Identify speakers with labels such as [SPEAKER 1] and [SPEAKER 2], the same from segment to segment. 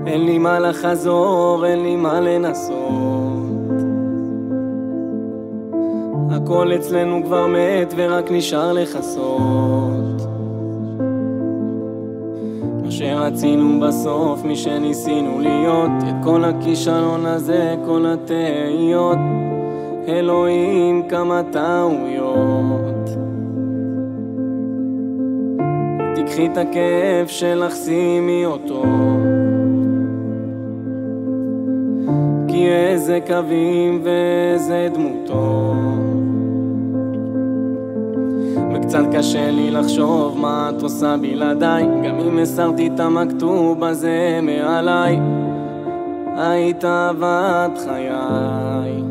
[SPEAKER 1] אין לי מה לחזור, אין לי מה לנסות. הכל אצלנו כבר מת ורק נשאר לחסות. מה שרצינו בסוף, מי שניסינו להיות, את כל הכישלון הזה, כל התהיות, אלוהים כמה טעויות. תקחי את הכאב שלך, שימי אותו, כי איזה קווים ואיזה דמותו. וקצת קשה לי לחשוב מה את עושה בלעדיי, גם אם הסרתי את המכתוב הזה מעליי. היית אהבת חיי,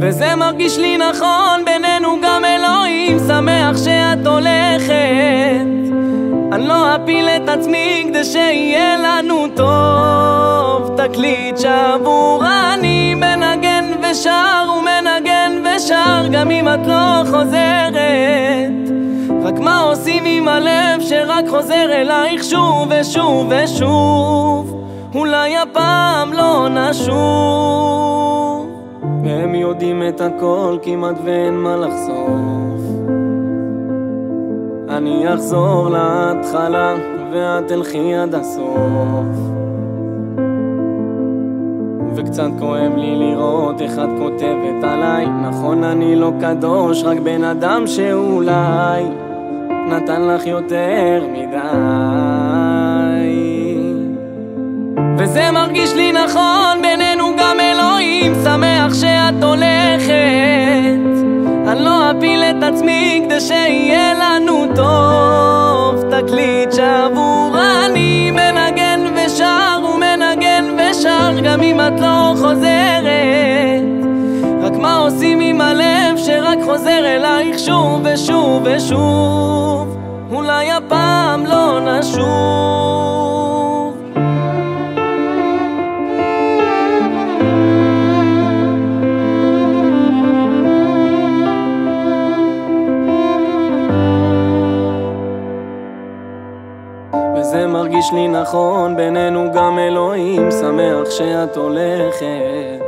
[SPEAKER 1] וזה מרגיש לי נכון בינינו, גם אלוהים שמח שאת הולכת. אני לא אפיל את עצמי כדי שיהיה לנו טוב. תקליט שבור אני מנגן ושר ומנגן ושר, גם אם את לא חוזרת. רק מה עושים עם הלב שרק חוזר אלייך שוב ושוב ושוב? אולי הפעם לא נשוב. והם יודעים את הכל כמעט ואין מה לחשוף. אני אחזור להתחלה ואת תלכי עד הסוף. וקצת כואב לי לראות איך את כותבת עליי. נכון אני לא קדוש, רק בן אדם שאולי נתן לך יותר מדי. וזה מרגיש לי נכון בינינו, גם אלוהים שמח שאת הולכת. אני לא אפיל את עצמי כדי שיהיה לנו טוב. תקליט שבור אני מנגן ושר ומנגן ושר, גם אם את לא חוזרת. רק מה עושים עם הלב שרק חוזר אלייך שוב ושוב ושוב? אולי הפעם לא נשוב. וזה מרגיש לי נכון בינינו, גם אלוהים שמח שאת הולכת.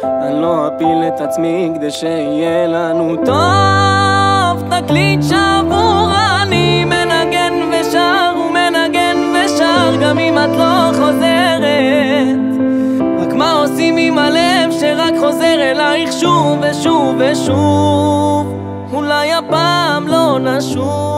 [SPEAKER 1] אני לא אפיל את עצמי כדי שיהיה לנו טוב. תקליט שבור אני מנגן ושר ומנגן ושר, גם אם את לא חוזרת. רק מה עושים עם הלב שרק חוזר אלייך שוב ושוב ושוב? אולי הפעם לא נשוב.